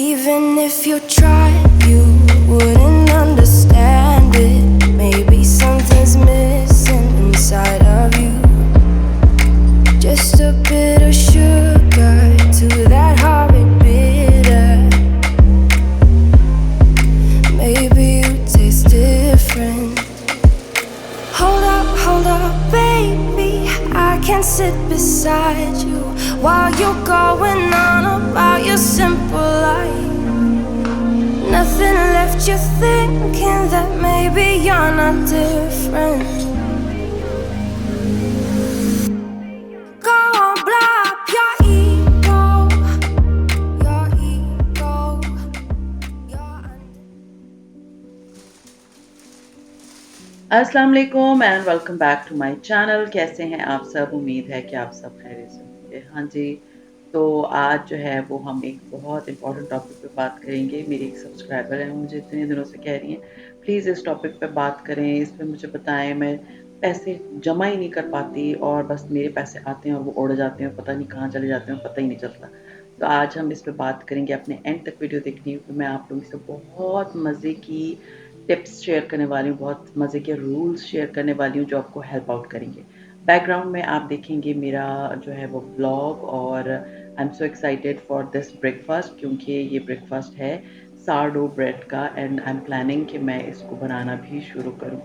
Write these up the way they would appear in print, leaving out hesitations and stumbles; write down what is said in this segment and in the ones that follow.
Even if you tried, you wouldn't understand it. Maybe something's missing inside of you. Just a bit of sugar to that horrid bitter. Maybe you taste different. Hold up, baby. I can sit beside you while you're going on about your simple life. Nothing left you thinking that maybe you're not different. Go on, blow up your ego. Your ego. अस्सलाम वालेकुम and welcome back to my channel. कैसे हैं आप सब? उम्मीद है कि आप सब खैरियत से होंगे। हाँ जी, तो आज जो है वो हम एक बहुत इम्पोर्टेंट टॉपिक पे बात करेंगे। मेरी एक सब्सक्राइबर है, मुझे इतने दिनों से कह रही हैं प्लीज़ इस टॉपिक पे बात करें, इस पे मुझे बताएं। मैं पैसे जमा ही नहीं कर पाती और बस मेरे पैसे आते हैं और वो उड़ जाते हैं, पता नहीं कहाँ चले जाते हैं, पता ही नहीं चलता। तो आज हम इस पे बात करेंगे। अपने एंड तक वीडियो देखनी है, मैं आप लोगों से बहुत मज़े की टिप्स शेयर करने वाली हूँ, बहुत मज़े के रूल्स शेयर करने वाली हूँ जो आपको हेल्प आउट करेंगे। बैकग्राउंड में आप देखेंगे मेरा जो है वो ब्लॉग, और I am so excited for this breakfast क्योंकि ये ब्रेकफास्ट है सारडो ब्रेड का एंड आई एम प्लानिंग कि मैं इसको बनाना भी शुरू करूँ।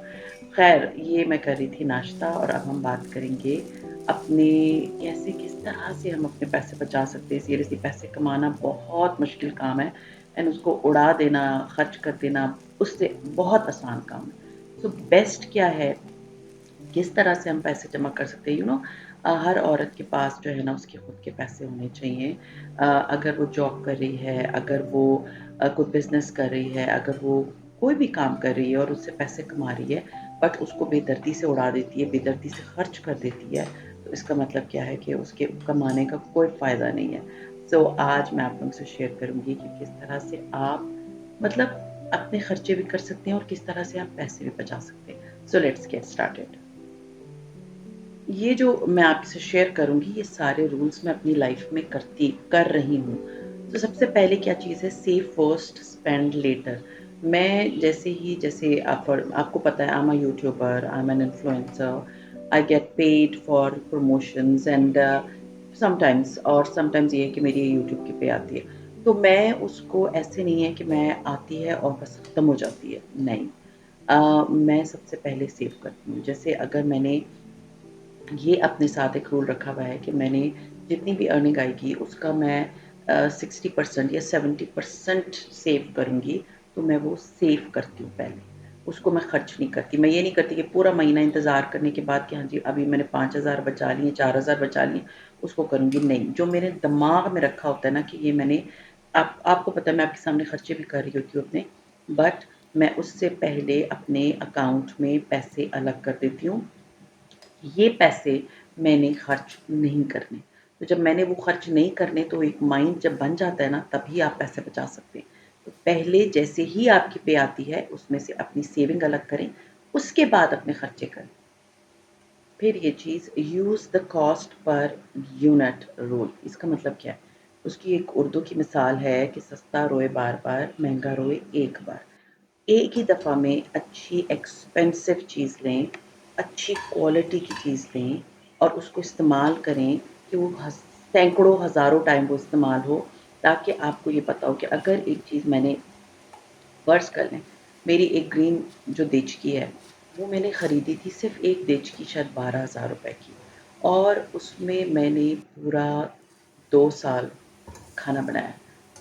खैर, ये मैं कर रही थी नाश्ता और अब हम बात करेंगे अपने कैसे किस तरह से हम अपने पैसे बचा सकते हैं। सीरियसली पैसे कमाना बहुत मुश्किल काम है एंड उसको उड़ा देना, खर्च कर देना उससे बहुत आसान काम है। सो बेस्ट क्या है, किस तरह से हम पैसे जमा कर सकते हैं? हर औरत के पास जो है ना उसके खुद के पैसे होने चाहिए। अगर वो जॉब कर रही है, अगर वो कोई बिज़नेस कर रही है, अगर वो कोई भी काम कर रही है और उससे पैसे कमा रही है, बट उसको बेदर्दी से उड़ा देती है, बेदर्दी से खर्च कर देती है, तो इसका मतलब क्या है कि उसके कमाने का कोई फ़ायदा नहीं है। सो आज मैं आप लोगों से शेयर करूँगी कि किस तरह से आप मतलब अपने खर्चे भी कर सकते हैं और किस तरह से आप पैसे भी बचा सकते हैं। So let's get started. ये जो मैं आपसे शेयर करूँगी, ये सारे रूल्स मैं अपनी लाइफ में कर रही हूँ। तो सबसे पहले क्या चीज़ है, सेव फर्स्ट स्पेंड लेटर। मैं जैसे आपको पता है, I am a YouTuber, I am an influencer, I get paid for promotions and sometimes ये है कि मेरी यूट्यूब की पे आती है। तो मैं उसको ऐसे नहीं है कि मैं आती है और बस खत्म हो जाती है, नहीं। मैं सबसे पहले सेव करती हूँ। जैसे अगर मैंने ये अपने साथ एक रूल रखा हुआ है कि मैंने जितनी भी अर्निंग आएगी उसका मैं 60% या 70% सेव करूँगी। तो मैं वो सेव करती हूँ पहले, उसको मैं खर्च नहीं करती। मैं ये नहीं करती कि पूरा महीना इंतज़ार करने के बाद कि हाँ जी अभी मैंने 5,000 बचा लिए, 4,000 बचा लिए, उसको करूँगी नहीं। जो मेरे दिमाग में रखा होता है ना कि ये मैंने आपको पता है मैं आपके सामने खर्चे भी कर रही होती हूँ अपने, बट मैं उससे पहले अपने अकाउंट में पैसे अलग कर देती हूँ। ये पैसे मैंने खर्च नहीं करने। तो जब मैंने वो खर्च नहीं करने, तो एक माइंड जब बन जाता है ना, तभी आप पैसे बचा सकते हैं। तो पहले जैसे ही आपकी पे आती है उसमें से अपनी सेविंग अलग करें, उसके बाद अपने खर्चे करें। फिर ये चीज़ use the cost per unit rule, इसका मतलब क्या है? उसकी एक उर्दू की मिसाल है कि सस्ता रोए बार बार, महंगा रोए एक बार। एक ही दफ़ा में अच्छी एक्सपेंसिव चीज़ लें, अच्छी क्वालिटी की चीज़ लें और उसको इस्तेमाल करें कि वो सैकड़ों हज़ारों टाइम वो इस्तेमाल हो, ताकि आपको ये पता हो कि अगर एक चीज़ मैंने फ़र्ज़ कर लें, मेरी एक ग्रीन जो देचकी है, वो मैंने खरीदी थी सिर्फ़ एक देचकी शायद ₹12,000 की, और उसमें मैंने पूरा 2 साल खाना बनाया।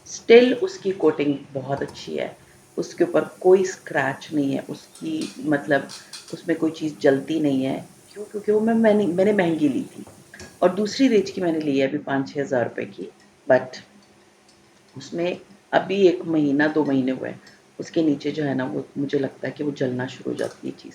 स्टिल उसकी कोटिंग बहुत अच्छी है, उसके ऊपर कोई स्क्रैच नहीं है, उसकी मतलब उसमें कोई चीज़ जलती नहीं है। क्यों? क्योंकि वो मैंने महँगी ली थी। और दूसरी रेंज की मैंने ली है अभी 5-6 हज़ार रुपए की, बट उसमें अभी 1 महीना 2 महीने हुए हैं। उसके नीचे जो है ना वो मुझे लगता है कि वो जलना शुरू हो जाती है चीज़।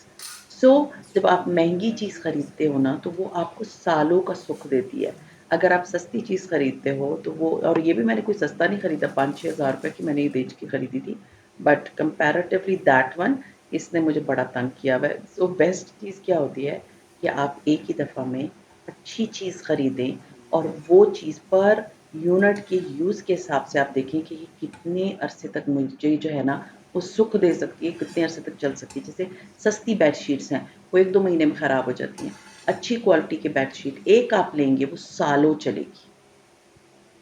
सो जब आप महँगी चीज़ खरीदते हो ना, तो वो आपको सालों का सुख देती है। अगर आप सस्ती चीज़ खरीदते हो तो वो, और ये भी मैंने कोई सस्ता नहीं खरीदा, 5-6 हज़ार रुपए की मैंने ये बेच के खरीदी थी। बट कंपैरेटिवली दैट वन, इसने मुझे बड़ा तंग किया हुआ है। सो बेस्ट चीज़ क्या होती है कि आप एक ही दफ़ा में अच्छी चीज़ खरीदें और वो चीज़ पर यूनिट के यूज़ के हिसाब से आप देखें कि ये कितने अरसे तक मुझे जो है ना वो सुख दे सकती है, कितने अरसे तक चल सकती है। जैसे सस्ती बेडशीट्स हैं, वो 1-2 महीने में ख़राब हो जाती हैं। अच्छी क्वालिटी की बेडशीट एक आप लेंगे वो सालों चलेगी।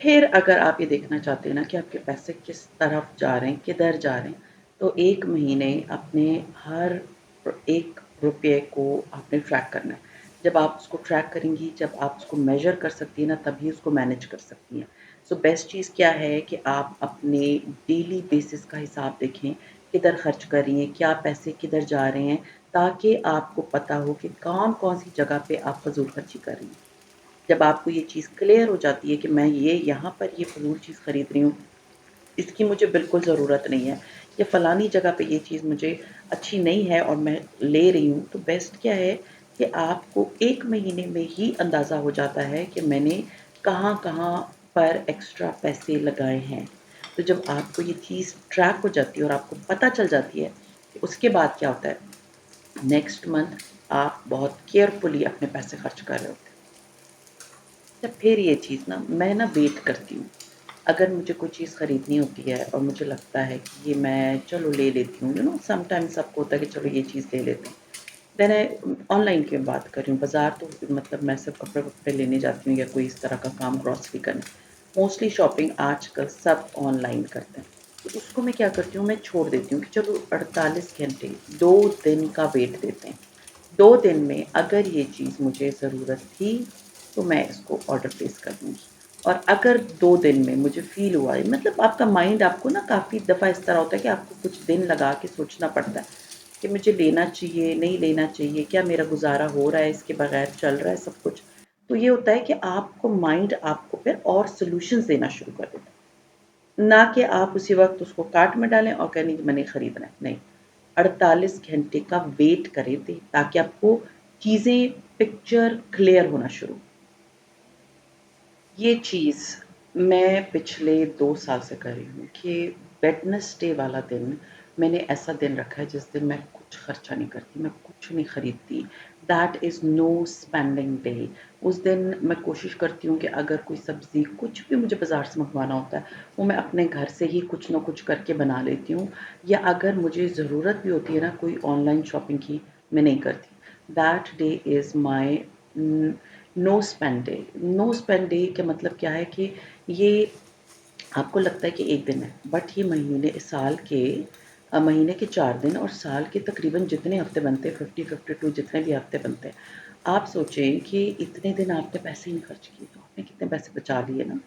फिर अगर आप ये देखना चाहते हैं ना कि आपके पैसे किस तरफ जा रहे हैं, किधर जा रहे हैं, तो 1 महीने अपने हर 1 रुपए को आपने ट्रैक करना है। जब आप उसको ट्रैक करेंगी, जब आप उसको मेज़र कर सकती हैं ना, तभी उसको मैनेज कर सकती हैं। सो बेस्ट चीज़ क्या है कि आप अपने डेली बेसिस का हिसाब देखें, किधर खर्च कर रही हैं, क्या पैसे किधर जा रहे हैं, ताकि आपको पता हो कि कौन-कौन सी जगह पे आप फ़ज़ूल खर्ची कर रही हैं। जब आपको ये चीज़ क्लियर हो जाती है कि मैं ये यहाँ पर ये फ़ज़ूल चीज़ खरीद रही हूँ, इसकी मुझे बिल्कुल ज़रूरत नहीं है या फ़लानी जगह पे ये चीज़ मुझे अच्छी नहीं है और मैं ले रही हूँ, तो बेस्ट क्या है कि आपको 1 महीने में ही अंदाज़ा हो जाता है कि मैंने कहाँ-कहाँ पर एक्स्ट्रा पैसे लगाए हैं। तो जब आपको ये चीज़ ट्रैक हो जाती है और आपको पता चल जाती है, कि उसके बाद क्या होता है, नेक्स्ट मंथ आप बहुत केयरफुली अपने पैसे खर्च कर रहे होते हैं। अच्छा फिर ये चीज़ ना मैं ना वेट करती हूँ। अगर मुझे कोई चीज़ खरीदनी होती है और मुझे लगता है कि ये मैं चलो ले लेती हूँ, समटाइम्स सबको होता है कि चलो ये चीज़ ले लेते हैं। देन ऑनलाइन की मैं बात कर रही हूँ, बाज़ार तो मतलब मैं सिर्फ़ कपड़े-वपड़े लेने जाती हूँ या कोई इस तरह का काम ग्रॉसरी करने। मोस्टली शॉपिंग आजकल सब ऑनलाइन करते हैं। तो उसको मैं क्या करती हूँ, मैं छोड़ देती हूँ कि चलो 48 घंटे, 2 दिन का वेट देते हैं। 2 दिन में अगर ये चीज़ मुझे ज़रूरत थी, तो मैं इसको ऑर्डर प्लेस कर दूँगी। और अगर 2 दिन में मुझे फ़ील हुआ है मतलब आपका माइंड आपको ना काफ़ी दफ़ा इस तरह होता है कि आपको कुछ दिन लगा के सोचना पड़ता है, कि मुझे लेना चाहिए, नहीं लेना चाहिए, क्या मेरा गुज़ारा हो रहा है, इसके बगैर चल रहा है सब कुछ। तो ये होता है कि आपको माइंड आपको फिर और सॉल्यूशंस देना शुरू कर देता है। ना कि आप उसी वक़्त उसको कार्ट में डालें और कहें नहीं मैंने खरीदना है, नहीं। 48 घंटे का वेट करें ताकि आपको चीज़ें पिक्चर क्लियर होना शुरू। ये चीज़ मैं पिछले 2 साल से कर रही हूँ कि वेडनेसडे वाला दिन मैंने ऐसा दिन रखा है जिस दिन मैं कुछ खर्चा नहीं करती, मैं कुछ नहीं खरीदती। That is no spending day. उस दिन मैं कोशिश करती हूँ कि अगर कोई सब्ज़ी कुछ भी मुझे बाज़ार से मँगवाना होता है, वो मैं अपने घर से ही कुछ न कुछ करके बना लेती हूँ या अगर मुझे ज़रूरत भी होती है ना कोई ऑनलाइन शॉपिंग की, मैं नहीं करती। That day is my no spend day. No spend day का मतलब क्या है कि ये आपको लगता है कि 1 दिन है, बट ये महीने के 4 दिन और साल के तकरीबन जितने हफ़्ते बनते हैं 50-52 जितने भी हफ़्ते बनते हैं, आप सोचें कि इतने दिन आपने पैसे ही नहीं खर्च किए, तो आपने कितने पैसे बचा लिए ना।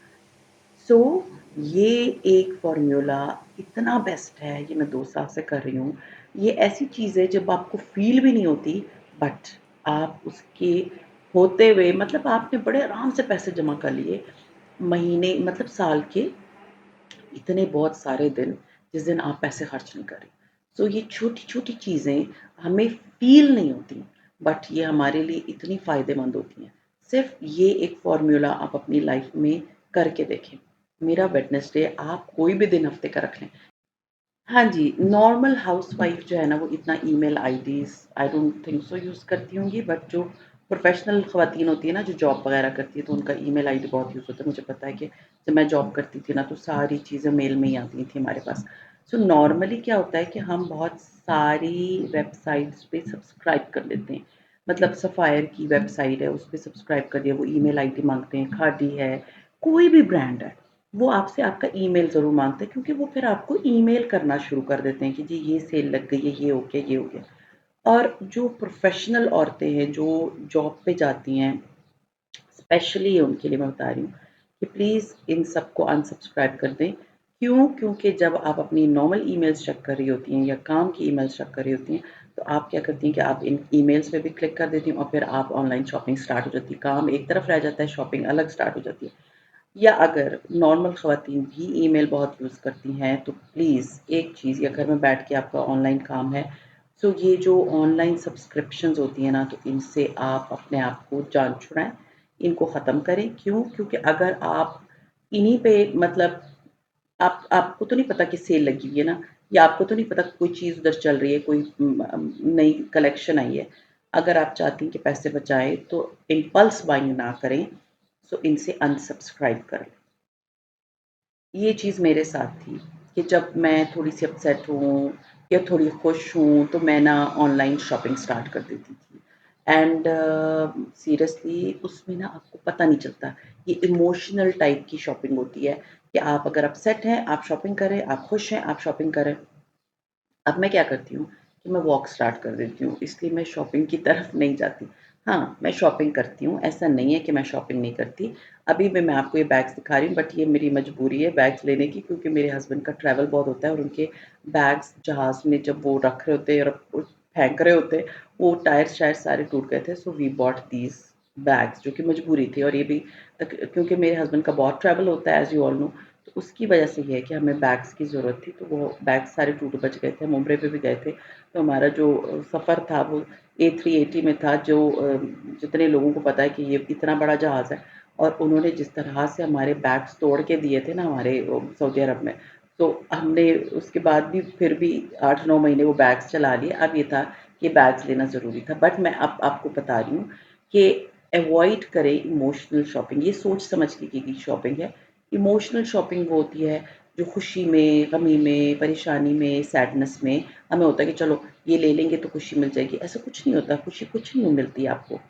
सो ये एक फ़ॉर्मूला इतना बेस्ट है, ये मैं 2 साल से कर रही हूँ। ये ऐसी चीज़ है जब आपको फ़ील भी नहीं होती बट आप उसके होते हुए मतलब आपने बड़े आराम से पैसे जमा कर लिए, महीने मतलब साल के इतने बहुत सारे दिन जिस दिन आप पैसे खर्च नहीं कर रहे। सो ये छोटी-छोटी चीज़ें हमें फ़ील नहीं होती, बट ये हमारे लिए इतनी फ़ायदेमंद होती हैं। सिर्फ़ ये एक फ़ॉर्मूला आप अपनी लाइफ़ में करके देखें। मेरा वेडनेसडे आप कोई भी दिन हफ़्ते का रख लें। हाँ जी, नॉर्मल हाउसवाइफ़ जो है ना वो इतना email IDs I don't think so use करती होंगी बट जो प्रोफ़ेशनल ख़वातीन होती हैं ना जो जॉब वग़ैरह करती हैं तो उनका ईमेल आईडी बहुत यूज़ होता है। मुझे पता है कि जब मैं जॉब करती थी ना तो सारी चीज़ें मेल में ही आती थी हमारे पास। सो नॉर्मली क्या होता है कि हम बहुत सारी वेबसाइट्स पे सब्सक्राइब कर लेते हैं। मतलब सफ़ायर की वेबसाइट है उस पे सब्सक्राइब कर दिया, वो ईमेल आईडी माँगते हैं, खादी है, कोई भी ब्रांड है। वो आपसे आपका ईमेल ज़रूर माँगते हैं क्योंकि वो फिर आपको ईमेल करना शुरू कर देते हैं कि जी ये सेल लग गई है, ये हो गया, ये हो गया। और जो प्रोफ़ेशनल औरतें हैं, जो जॉब पे जाती हैं, स्पेशली उनके लिए मैं बता रही हूँ कि प्लीज़ इन सबको अनसब्सक्राइब कर दें। क्यों? क्योंकि जब आप अपनी नॉर्मल ईमेल्स चेक कर रही होती हैं या काम की ईमेल्स चेक कर रही होती हैं, तो आप क्या करती हैं कि आप इन ईमेल्स पे भी क्लिक कर देती हैं और फिर आप ऑनलाइन शॉपिंग स्टार्ट हो जाती है। काम एक तरफ रह जाता है, शॉपिंग अलग स्टार्ट हो जाती है। या अगर नॉर्मल ख़वातीन भी ईमेल बहुत यूज़ करती हैं, तो प्लीज़ एक चीज़ या घर में बैठ के आपका ऑनलाइन काम है, सो ये जो ऑनलाइन सब्सक्रिप्शंस होती हैं ना, तो इनसे आप अपने आप को जान छुड़ाएँ, इनको ख़त्म करें। क्यों? क्योंकि अगर आप इन्हीं पे मतलब आपको तो नहीं पता कि सेल लगी हुई है ना, या आपको तो नहीं पता कोई चीज़ उधर चल रही है, कोई नई कलेक्शन आई है। अगर आप चाहती हैं कि पैसे बचाएँ, तो इम्पल्स बाइंग ना करें, सो इनसे अनसब्सक्राइब कर लें। ये चीज़ मेरे साथ थी कि जब मैं थोड़ी-सी अपसेट हूँ या थोड़ी खुश हूँ, तो मैं ना ऑनलाइन शॉपिंग स्टार्ट कर देती थी। एंड सीरियसली उसमें ना आपको पता नहीं चलता, ये इमोशनल टाइप की शॉपिंग होती है कि आप अगर अपसेट हैं, आप शॉपिंग करें, आप खुश हैं, आप शॉपिंग करें। अब मैं क्या करती हूँ कि मैं वॉक स्टार्ट कर देती हूँ, इसलिए मैं शॉपिंग की तरफ नहीं जाती। हाँ, मैं शॉपिंग करती हूँ, ऐसा नहीं है कि मैं शॉपिंग नहीं करती। अभी भी मैं आपको ये बैग्स दिखा रही हूँ, बट ये मेरी मजबूरी है बैग्स लेने की, क्योंकि मेरे हस्बैंड का ट्रैवल बहुत होता है और उनके बैग्स जहाज़ में जब वो रख रहे होते हैं और वो फेंक रहे होते हैं, वो टायर-शायर सारे टूट गए थे। So we bought these bags, जो कि मजबूरी थी। और ये भी क्योंकि मेरे हस्बैंड का बहुत ट्रैवल होता है, एज़ यू ऑल नो, तो उसकी वजह से ये है कि हमें बैग्स की ज़रूरत थी, तो वो बैग्स सारे टूट बच गए थे। हम उम्रे पे भी गए थे, तो हमारा जो सफ़र था वो A380 में था, जो जितने लोगों को पता है कि ये इतना बड़ा जहाज़ है, और उन्होंने जिस तरह से हमारे बैग्स तोड़ के दिए थे ना हमारे सऊदी अरब में, तो हमने उसके बाद भी फिर भी 8-9 महीने वो बैग्स चला लिए। अब ये था कि बैग्स लेना ज़रूरी था। बट मैं अब आपको बता रही हूँ कि अवॉइड करें इमोशनल शॉपिंग, ये सोच समझ के की शॉपिंग है। इमोशनल शॉपिंग वो होती है जो खुशी में, गमी में, परेशानी में, सैडनेस में हमें होता है कि चलो ये ले लेंगे तो खुशी मिल जाएगी। ऐसा कुछ नहीं होता, खुशी कुछ नहीं मिलती आपको।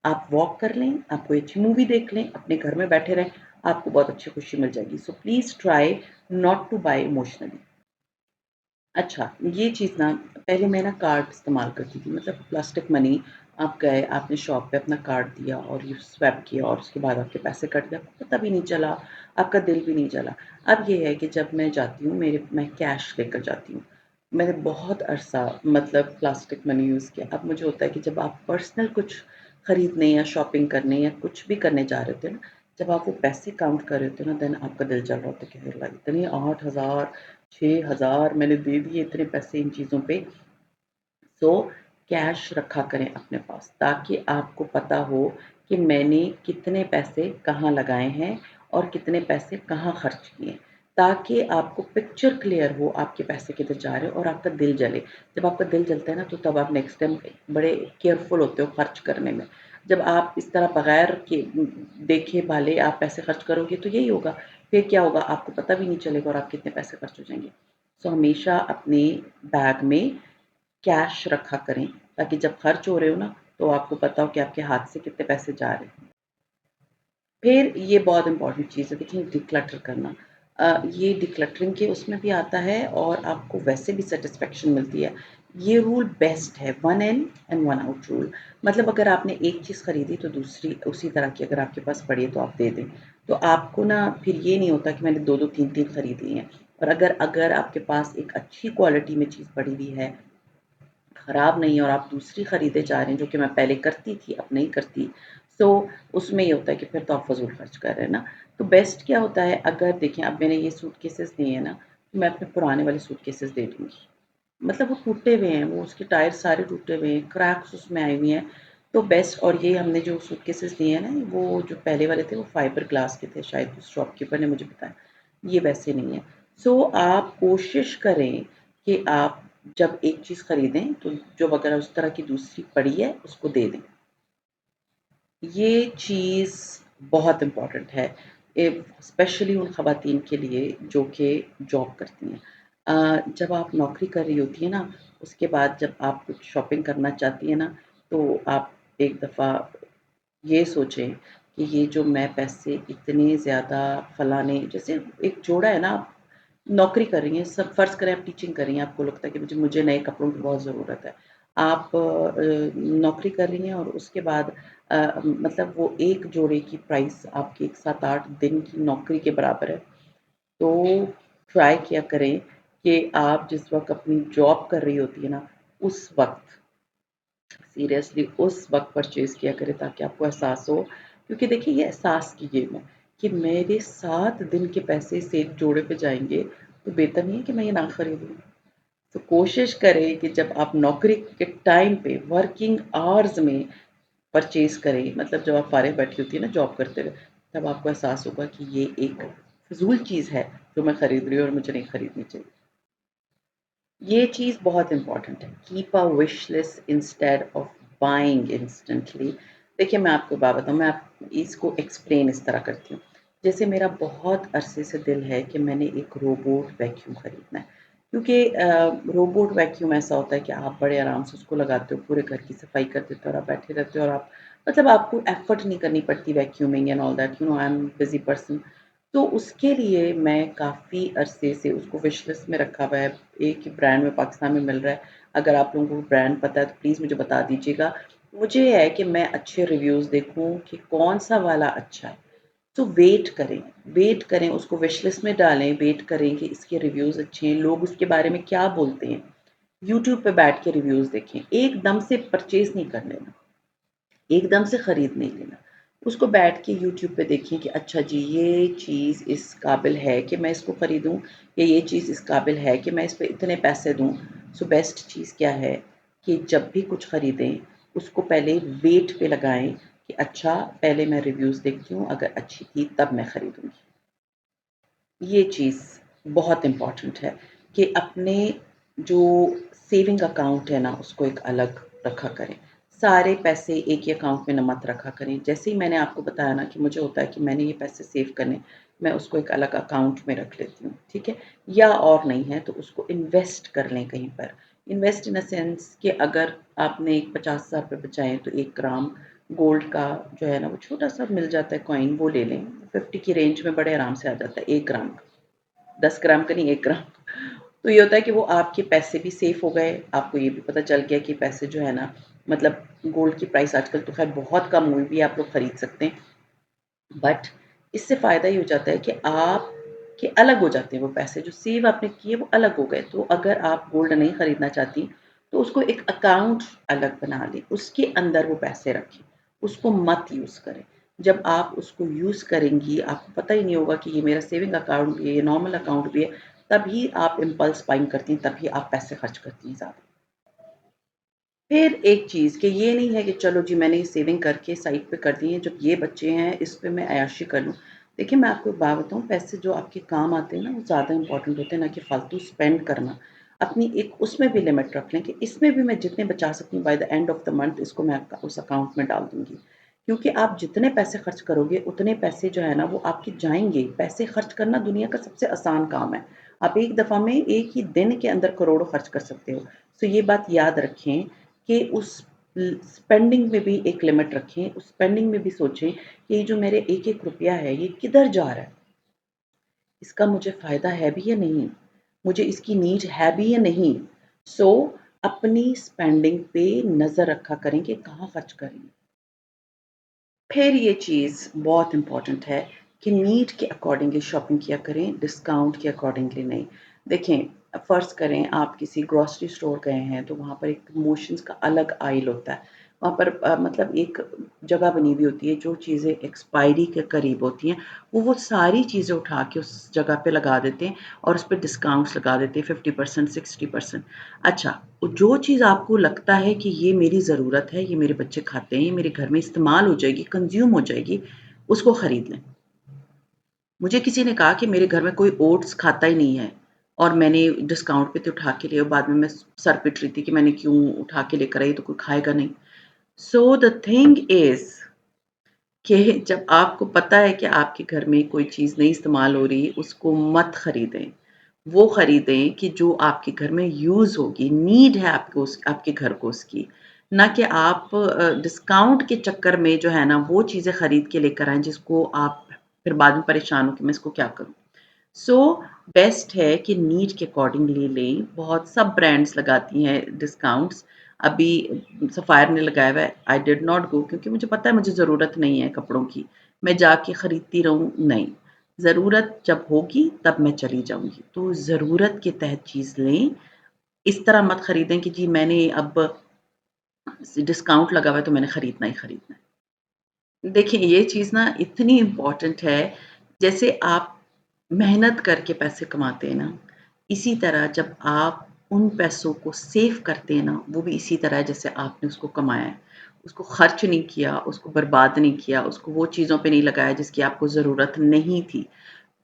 आप वॉक कर लें, आप कोई अच्छी मूवी देख लें, अपने घर में बैठे रहें, आपको बहुत अच्छी खुशी मिल जाएगी। So please try not to buy emotionally. अच्छा, ये चीज़ ना पहले मैं ना कार्ड इस्तेमाल करती थी, मतलब प्लास्टिक मनी। आप गए, आपने शॉप पे अपना कार्ड दिया और यू स्वैप किया और उसके बाद आपके पैसे कट गए, आपको पता भी नहीं चला, आपका दिल भी नहीं जला। अब ये है कि जब मैं जाती हूँ, मैं कैश लेकर जाती हूँ। मैंने बहुत अरसा मतलब प्लास्टिक मनी यूज़ किया। अब मुझे होता है कि जब आप पर्सनल कुछ खरीदने या शॉपिंग करने या कुछ भी करने जा रहे होते हैं ना, जब आप वो पैसे काउंट कर रहे होते हो ना, देन आपका दिल जल रहा होता है कि अल्लाह इतने 8,000 6,000 मैंने दे दिए इतने पैसे इन चीज़ों पे। सो कैश रखा करें अपने पास, ताकि आपको पता हो कि मैंने कितने पैसे कहाँ लगाए हैं और कितने पैसे कहाँ खर्च किए, ताकि आपको पिक्चर क्लियर हो आपके पैसे किधर जा रहे हो और आपका दिल जले। जब आपका दिल जलता है ना, तो तब आप नेक्स्ट टाइम बड़े केयरफुल होते हो खर्च करने में। जब आप इस तरह बगैर के देखे भाले आप पैसे खर्च करोगे, तो यही होगा। फिर क्या होगा, आपको पता भी नहीं चलेगा और आप कितने पैसे खर्च हो जाएंगे। सो हमेशा अपने बैग में कैश रखा करें, ताकि जब खर्च हो रहे हो ना, तो आपको पता हो कि आपके हाथ से कितने पैसे जा रहे हैं। फिर ये बहुत इम्पोर्टेंट चीज़ है, देखिए डिक्लटर करना। ये डिक्लटरिंग के उसमें भी आता है और आपको वैसे भी सैटिस्फैक्शन मिलती है। ये रूल बेस्ट है, 1 इन एंड 1 आउट रूल। मतलब अगर आपने एक चीज़ खरीदी तो दूसरी उसी तरह की अगर आपके पास पड़ी है तो आप दे दें। तो आपको ना फिर ये नहीं होता कि मैंने 2-2 3-3 खरीद ली हैं। और अगर अगर आपके पास एक अच्छी क्वालिटी में चीज़ पड़ी हुई है, खराब नहीं है, और आप दूसरी खरीदे जा रहे हैं, जो कि मैं पहले करती थी, अब नहीं करती। सो उसमें ये होता है कि फिर तो आप फ़िज़ूल खर्च कर रहे हैं ना। तो बेस्ट क्या होता है, अगर देखें अब मैंने ये सूटकेसेस लिए हैं ना, तो मैं अपने पुराने वाले सूटकेसेस दे दूँगी। मतलब वो टूटे हुए हैं, वो उसके टायर सारे टूटे हुए हैं, क्रैक्स उसमें आई हुई हैं। तो बेस्ट, और ये हमने जो सूटकेसेस लिए हैं ना, वो जो पहले वाले थे वो फाइबर ग्लास के थे, शायद उस शॉपकीपर ने मुझे बताया। ये वैसे नहीं है। सो आप कोशिश करें कि आप जब एक चीज़ खरीदें, तो जो अगर उस तरह की दूसरी पड़ी है, उसको दे दें। ये चीज़ बहुत इम्पोर्टेंट है, स्पेशली उन ख़वातीन के लिए जो कि जॉब करती हैं। जब आप नौकरी कर रही होती हैं ना, उसके बाद जब आप कुछ शॉपिंग करना चाहती हैं ना, तो आप एक दफ़ा ये सोचें कि ये जो मैं पैसे इतने ज़्यादा फलाने, जैसे एक जोड़ा है ना, आप नौकरी कर रही हैं, सब फ़र्ज़ करें आप टीचिंग कर रही हैं, आपको लगता है कि मुझे मुझे नए कपड़ों की बहुत ज़रूरत है। आप नौकरी कर रही हैं और उसके बाद मतलब वो एक जोड़े की प्राइस आपकी 7-8 दिन की नौकरी के बराबर है। तो ट्राई किया करें कि आप जिस वक़्त अपनी जॉब कर रही होती है ना, उस वक़्त सीरियसली उस वक़्त परचेज़ किया करें, ताकि आपको एहसास हो, क्योंकि देखिए ये एहसास की गेम है कि मेरे 7 दिन के पैसे इस एक जोड़े पे जाएँगे, तो बेहतर नहीं है कि मैं ये ना खरीदूँ। तो कोशिश करें कि जब आप नौकरी के टाइम पे वर्किंग आवर्स में परचेज़ करें, मतलब जब आप फ़ारिग बैठी होती है ना जॉब करते हुए, तब आपको एहसास होगा कि ये एक फ़िज़ूल चीज़ है जो मैं खरीद रही हूँ और मुझे नहीं खरीदनी चाहिए। ये चीज़ बहुत इम्पोर्टेंट है। Keep a wish list instead of buying instantly. देखिए मैं आपको बात बताऊँ, मैं आप इसको एक्सप्लेन इस तरह करती हूँ। जैसे मेरा बहुत अरसे से दिल है कि मैंने एक रोबोट वैक्यूम खरीदना है, क्योंकि रोबोट वैक्यूम ऐसा होता है कि आप बड़े आराम से उसको लगाते हो, पूरे घर की सफाई कर देते हो और आप बैठे रहते हो और आप मतलब आपको एफर्ट नहीं करनी पड़ती vacuuming and all that, I am busy person. तो उसके लिए मैं काफ़ी अरसे से उसको विश लिस्ट में रखा हुआ है। एक ही ब्रांड में पाकिस्तान में मिल रहा है। अगर आप लोगों को ब्रांड पता है तो प्लीज़ मुझे बता दीजिएगा। मुझे ये है कि मैं अच्छे रिव्यूज़ देखूँ कि कौन-सा वाला अच्छा है। तो वेट करें, उसको विश लिस्ट में डालें, वेट करें कि इसके रिव्यूज़ अच्छे हैं, लोग उसके बारे में क्या बोलते हैं। यूट्यूब पे बैठ के रिव्यूज़ देखें, एकदम से परचेज़ नहीं कर लेना, एकदम से खरीद नहीं लेना। उसको बैठ के यूट्यूब पे देखें कि अच्छा जी ये चीज़ इस काबिल है कि मैं इसको खरीदूँ, या ये चीज़ इस काबिल है कि मैं इस पे इतने पैसे दूँ। सो बेस्ट चीज़ क्या है कि जब भी कुछ खरीदें, उसको पहले वेट पे लगाएँ कि अच्छा पहले मैं रिव्यूज़ देखती हूँ, अगर अच्छी थी तब मैं खरीदूँगी। ये चीज़ बहुत इम्पोर्टेंट है कि अपने जो सेविंग अकाउंट है ना, उसको एक अलग रखा करें। सारे पैसे एक ही अकाउंट में ना मत रखा करें। जैसे ही मैंने आपको बताया ना कि मुझे होता है कि मैंने ये पैसे सेव करने, मैं उसको एक अलग अकाउंट में रख लेती हूँ, ठीक है? या और नहीं है तो उसको इन्वेस्ट कर लें कहीं पर। इन्वेस्ट इन अ सेंस कि अगर आपने 50,000 रुपए बचाए तो 1 ग्राम गोल्ड का जो है ना वो छोटा-सा मिल जाता है कॉइन, वो ले लें। 50 की रेंज में बड़े आराम से आ जाता है 1 ग्राम का। 10 ग्राम का नहीं, 1 ग्राम। तो ये होता है कि वो आपके पैसे भी सेफ हो गए, आपको ये भी पता चल गया कि पैसे जो है ना मतलब गोल्ड की प्राइस आजकल तो ख़ैर बहुत कम हुई भी है, आप लोग खरीद सकते हैं। बट इससे फ़ायदा ये हो जाता है कि आप के अलग हो जाते हैं वो पैसे जो सेव आपने किए वो अलग हो गए। तो अगर आप गोल्ड नहीं खरीदना चाहती, तो उसको एक अकाउंट अलग बना लें, उसके अंदर वो पैसे रखें, उसको मत यूज़ करें। जब आप उसको यूज़ करेंगी, आपको पता ही नहीं होगा कि ये मेरा सेविंग अकाउंट भी है, ये नॉर्मल अकाउंट भी है, तभी आप इम्पल्स बाइंग करती हैं, तभी आप पैसे खर्च करती हैं ज़्यादा। फिर एक चीज़ कि ये नहीं है कि चलो जी मैंने ये सेविंग करके साइड पे कर दी है, जब ये बच्चे हैं इस पे मैं अय्याशी कर लूँ। देखिए मैं आपको एक बात बताऊँ, पैसे जो आपके काम आते हैं ना वो ज़्यादा इम्पोर्टेंट होते हैं ना कि फालतू स्पेंड करना। अपनी एक उसमें भी लिमिट रख लें कि इसमें भी मैं जितने बचा सकती हूँ by the end of the month इसको मैं उस अकाउंट में डाल दूँगी। क्योंकि आप जितने पैसे खर्च करोगे उतने पैसे जो है ना वो आपके जाएँगे। पैसे खर्च करना दुनिया का सबसे आसान काम है। आप एक दफ़ा में एक ही दिन के अंदर करोड़ों खर्च कर सकते हो। तो ये बात याद रखें कि उस स्पेंडिंग में भी एक लिमिट रखें, उस स्पेंडिंग में भी सोचें कि ये जो मेरे एक-एक रुपया है, ये किधर जा रहा है? इसका मुझे फ़ायदा है भी या नहीं? मुझे इसकी नीड है भी या नहीं? सो अपनी स्पेंडिंग पे नज़र रखा करें कि कहाँ खर्च कर रही हैं। फिर ये चीज़ बहुत इम्पोर्टेंट है कि नीड के अकॉर्डिंगली शॉपिंग किया करें, डिस्काउंट के अकॉर्डिंगली नहीं। देखें, फ़र्ज़ करें आप किसी ग्रोसरी स्टोर गए हैं, तो वहाँ पर एक प्रमोशंस का अलग आइल होता है। वहाँ पर मतलब एक जगह बनी हुई होती है, जो चीज़ें एक्सपायरी के करीब होती हैं, वो सारी चीज़ें उठा के उस जगह पे लगा देते हैं और उसपे डिस्काउंट्स लगा देते हैं 50%, 60%। अच्छा, जो चीज़ आपको लगता है कि ये मेरी ज़रूरत है, ये मेरे बच्चे खाते हैं, ये मेरे घर में इस्तेमाल हो जाएगी, कंज़्यूम हो जाएगी, उसको खरीद लें। मुझे किसी ने कहा कि मेरे घर में कोई ओट्स खाता ही नहीं है और मैंने डिस्काउंट पे थे उठा के लिए और बाद में मैं सर पिट रही थी कि मैंने क्यों उठा के लेकर आई, तो कोई खाएगा नहीं। सो द थिंग इज़ कि जब आपको पता है कि आपके घर में कोई चीज़ नहीं इस्तेमाल हो रही, उसको मत खरीदें। वो खरीदें कि जो आपके घर में यूज़ होगी, नीड है आपको आपके घर को उसकी। ना कि आप डिस्काउंट के चक्कर में जो है ना, वो चीज़ें खरीद के लेकर आएँ जिसको आप फिर बाद में परेशान हो कि मैं इसको क्या करूँ? सो बेस्ट है कि नीड के अकॉर्डिंगली लें। बहुत सब ब्रांड्स लगाती हैं डिस्काउंट्स। अभी सफ़ायर ने लगाया हुआ है, आई डिड नॉट गो क्योंकि मुझे पता है मुझे ज़रूरत नहीं है कपड़ों की। मैं जाके खरीदती रहूँ, नहीं। ज़रूरत जब होगी तब मैं चली जाऊँगी। तो ज़रूरत के तहत चीज़ लें। इस तरह मत खरीदें कि जी मैंने अब डिस्काउंट लगा हुआ है तो मैंने खरीदना ही खरीदना है। देखिए ये चीज़ ना इतनी इम्पोर्टेंट है, जैसे आप मेहनत करके पैसे कमाते हैं ना, इसी तरह जब आप उन पैसों को सेव करते हैं ना, वो भी इसी तरह है जैसे आपने उसको कमाया है। उसको खर्च नहीं किया, उसको बर्बाद नहीं किया, उसको वो चीज़ों पे नहीं लगाया जिसकी आपको ज़रूरत नहीं थी।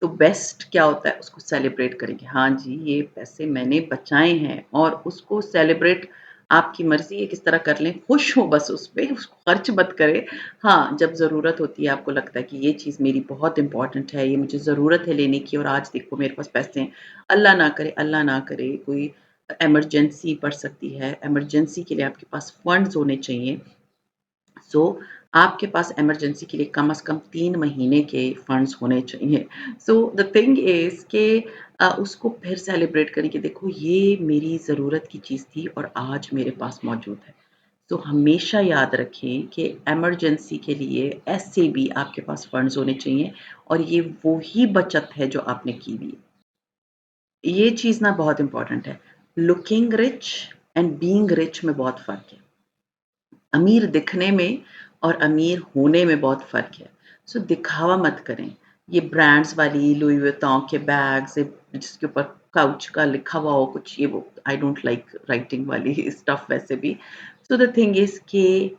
तो बेस्ट क्या होता है उसको सेलिब्रेट करें कि हाँ जी, ये पैसे मैंने बचाए हैं और उसको सेलिब्रेट आपकी मर्ज़ी है किस तरह कर लें, खुश हो बस उसपे, उसको खर्च मत करें। हाँ, जब ज़रूरत होती है आपको लगता है कि ये चीज़ मेरी बहुत इम्पोर्टेंट है, ये मुझे ज़रूरत है लेने की और आज देखो मेरे पास पैसे हैं। अल्लाह ना करे कोई इमरजेंसी पड़ सकती है, इमरजेंसी के लिए आपके पास फंड्स होने चाहिए। सो आपके पास इमरजेंसी के लिए कम से कम 3 महीने के फंड्स होने चाहिए। सो द थिंग इज़ कि उसको फिर सेलिब्रेट करें कि देखो ये मेरी ज़रूरत की चीज़ थी और आज मेरे पास मौजूद है। तो हमेशा याद रखें कि इमरजेंसी के लिए ऐसे भी आपके पास फंड्स होने चाहिए और ये वो ही बचत है जो आपने की हुई है। ये चीज़ ना बहुत इम्पोर्टेंट है। Looking rich and being rich में बहुत फ़र्क है। अमीर दिखने में और अमीर होने में बहुत फ़र्क है। सो दिखावा मत करें। ये ब्रांड्स वाली लुई वुइटन के बैग्स जिसके ऊपर काउच का लिखा हुआ हो कुछ ये वो आई डोंट लाइक राइटिंग वाली स्टफ़ वैसे भी। सो द थिंग इज़ कि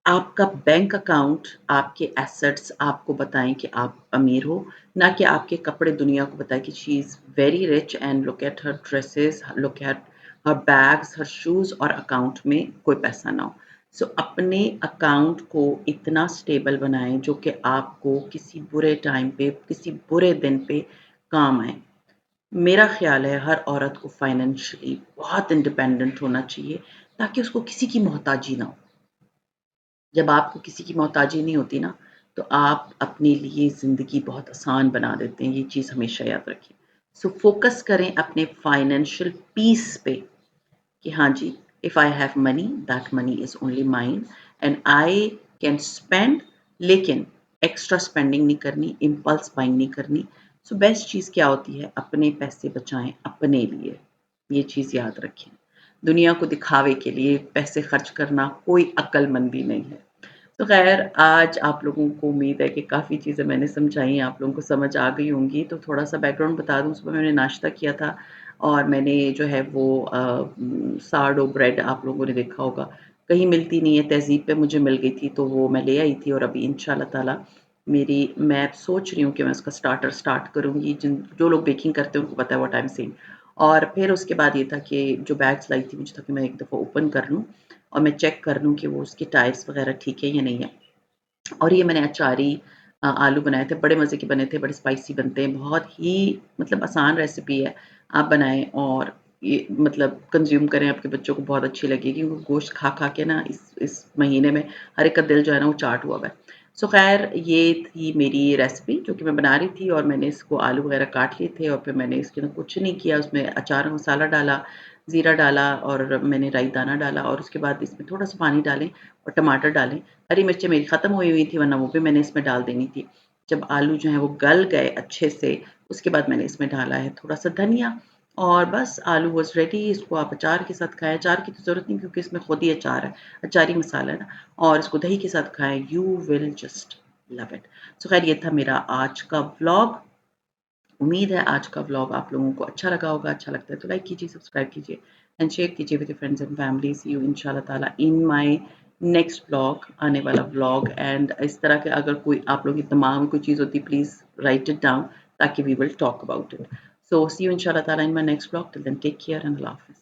आपका बैंक अकाउंट, आपके एसेट्स आपको बताएँ कि आप अमीर हो, ना कि आपके कपड़े दुनिया को बताएँ कि she is very rich and look at her dresses, look at her bags, her shoes और अकाउंट में कोई पैसा ना हो। सो अपने अकाउंट को इतना स्टेबल बनाएँ जो कि आपको किसी बुरे टाइम पे, किसी बुरे दिन पे काम आए। मेरा ख़्याल है हर औरत को फाइनेंशियली बहुत इंडिपेंडेंट होना चाहिए ताकि उसको किसी की मोहताजी ना हो। जब आपको किसी की मोहताजी नहीं होती ना, तो आप अपने लिए ज़िंदगी बहुत आसान बना देते हैं, ये चीज़ हमेशा याद रखें। सो फ़ोकस करें अपने फाइनेंशियल पीस पे कि हाँ जी, if I have money, that money is only mine and I can spend लेकिन एक्स्ट्रा स्पेंडिंग नहीं करनी, इम्पल्स बाइंग नहीं करनी। सो बेस्ट चीज़ क्या होती है, अपने पैसे बचाएँ अपने लिए, ये चीज़ याद रखें। दुनिया को दिखावे के लिए पैसे खर्च करना कोई अक्लमंदी नहीं है। तो ख़ैर आज आप लोगों को उम्मीद है कि काफ़ी चीज़ें मैंने समझाई, आप लोगों को समझ आ गई होंगी। तो थोड़ा-सा बैकग्राउंड बता दूँ, सुबह मैंने नाश्ता किया था और मैंने जो है वो सारडो ब्रेड आप लोगों ने देखा होगा, कहीं मिलती नहीं है, तहज़ीब पे मुझे मिल गई थी, तो वो मैं ले आई थी और अभी इंशाअल्लाह ताला मैं सोच रही हूँ कि मैं उसका स्टार्टर स्टार्ट करूँगी। जो लोग बेकिंग करते हैं उनको पता है व्हाट आई एम सेइंग। और फिर उसके बाद ये था कि जो बैग्स लाई थी मुझे था कि मैं एक दफ़ा ओपन कर लूँ और मैं चेक कर लूँ कि वो उसके टायर्स वग़ैरह ठीक है या नहीं है। और ये मैंने अचारी आलू बनाए थे, बड़े मज़े के बने थे, बड़े स्पाइसी बनते हैं, बहुत ही मतलब आसान रेसिपी है। आप बनाएँ और ये मतलब कंज़्यूम करें, आपके बच्चों को बहुत अच्छी लगेगी। वो गोश्त खा-खा के ना इस महीने में हर एक का दिल जो है ना वो चाट हुआ हुआ है। सो ख़ैर ये थी मेरी रेसिपी जो कि मैं बना रही थी और मैंने इसको आलू वग़ैरह काट लिए थे और फिर मैंने इसके अंदर कुछ नहीं किया, उसमें अचार मसाला डाला, ज़ीरा डाला और मैंने राई दाना डाला और उसके बाद इसमें थोड़ा-सा पानी डालें और टमाटर डालें। हरी मिर्चें मेरी ख़त्म हुई हुई थी वरना वो भी मैंने इसमें डाल देनी थी। जब आलू जो हैं वो गल गए अच्छे से, उसके बाद मैंने इसमें डाला है थोड़ा-सा धनिया और बस आलू वाज़ रेडी। इसको आप अचार के साथ खाएँ, अचार की तो ज़रूरत नहीं क्योंकि इसमें खुद ही अचार है, अचारी मसाला है ना और इसको दही के साथ खाएँ, you will just love it. So ख़ैर ये था मेरा आज का व्लॉग। उम्मीद है आज का व्लॉग आप लोगों को अच्छा लगा होगा, अच्छा लगता है तो लाइक कीजिए, सब्सक्राइब कीजिए एंड शेयर कीजिए with your friends and family. See you इंशाल्लाह ताला इन माय नेक्स्ट व्लॉग, आने वाला व्लॉग एंड इस तरह के अगर कोई आप लोगों के दिमाग में कोई चीज़ होती है प्लीज़ राइट इट डाउन ताकि we will talk about it. So see you इंशाल्लाह ताला in my next vlog, till then take care and अल्लाह हाफ़िज़।